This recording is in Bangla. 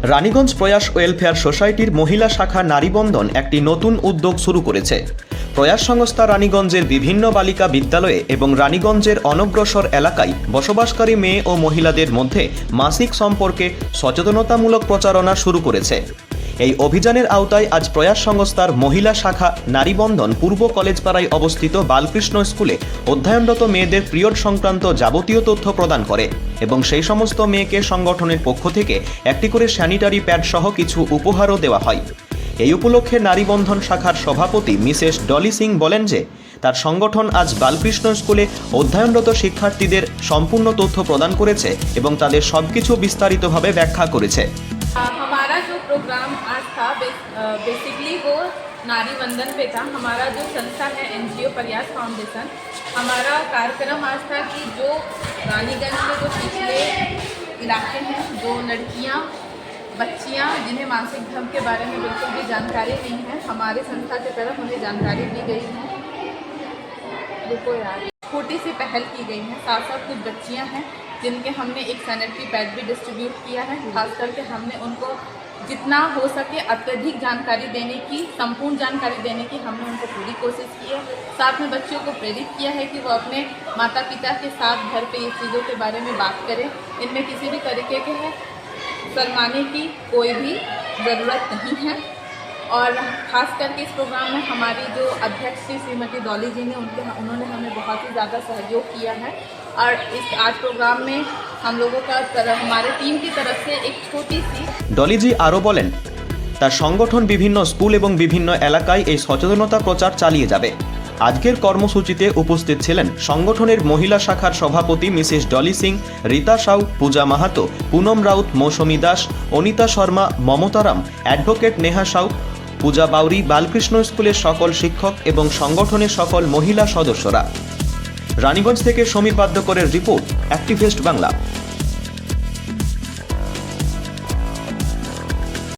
রানীগঞ্জ প্রয়াস ওয়েলফেয়ার সোসাইটির মহিলা শাখা নারীবন্ধন একটি নতুন উদ্যোগ শুরু করেছে। প্রয়াস সংস্থা রানীগঞ্জের বিভিন্ন বালিকা বিদ্যালয়ে এবং রানীগঞ্জের অনগ্রসর এলাকায় বসবাসকারী মেয়ে ও মহিলাদের মধ্যে মাসিক সম্পর্কে সচেতনতামূলক প্রচারণা শুরু করেছে। এই অভিযানের আওতায় আজ প্রয়াস সংস্থার মহিলা শাখা নারীবন্ধন পূর্ব কলেজপাড়ায় অবস্থিত বালকৃষ্ণ স্কুলে অধ্যয়নরত মেয়েদের পিরিয়ড সংক্রান্ত যাবতীয় তথ্য প্রদান করে এবং সেই সমস্ত মেয়েকে সংগঠনের পক্ষ থেকে একটি করে স্যানিটারি প্যাড সহ কিছু উপহারও দেওয়া হয়। এই উপলক্ষে নারীবন্ধন শাখার সভাপতি মিসেস ডলি সিং বলেন যে তার সংগঠন আজ বালকৃষ্ণ স্কুলে অধ্যয়নরত শিক্ষার্থীদের সম্পূর্ণ তথ্য প্রদান করেছে এবং তাদের সবকিছু বিস্তারিতভাবে ব্যাখ্যা করেছে। हमारा जो प्रोग्राम आज था बेसिकली वो नारी वंदन पे था। हमारा जो संस्था है NGO प्रयास फाउंडेशन, हमारा कार्यक्रम आज था कि जो रानीगंज में जो पिछले इलाके हैं, जो लड़कियां बच्चियां जिन्हें मासिक धर्म के बारे में बिल्कुल भी जानकारी नहीं है, हमारे संस्था की तरफ उन्हें जानकारी दी गई है। देखो यार, छोटी सी पहल की गई है। साथ साथ कुछ बच्चियां हैं जिनके हमने एक सैनिटरी पैड भी डिस्ट्रीब्यूट किया है। खास करके हमने उनको जितना हो सके अत्यधिक जानकारी देने की, संपूर्ण जानकारी देने की हमने उनको पूरी कोशिश की है। साथ में बच्चों को प्रेरित किया है कि वो अपने माता पिता के साथ घर पे इस चीज़ों के बारे में बात करें। इनमें किसी भी तरीके के शर्माने की कोई भी ज़रूरत नहीं है। और ख़ास करके इस प्रोग्राम में हमारी जो अध्यक्ष श्रीमती डॉली जी ने उन्होंने हमें बहुत ही ज़्यादा सहयोग किया है। और इस आज प्रोग्राम में हम लोगों का हमारे टीम की तरफ से एक छोटी सी ডলিজি আরও বলেন তার সংগঠন বিভিন্ন স্কুল এবং বিভিন্ন এলাকায় এই সচেতনতা প্রচার চালিয়ে যাবে। আজকের কর্মসূচিতে উপস্থিত ছিলেন সংগঠনের মহিলা শাখার সভাপতি মিসেস ডলি সিং, রীতা সাউ, পূজা মাহাতো, পুনম রাউত, মৌসুমী দাস, অনিতা শর্মা, মমতারাম, অ্যাডভোকেট নেহা সাউ, পূজা বাউরি, বালকৃষ্ণ স্কুলের সকল শিক্ষক এবং সংগঠনের সকল মহিলা সদস্যরা। রানীগঞ্জ থেকে সমীর বাদ্যকরের রিপোর্ট, অ্যাক্টিভিস্ট বাংলা।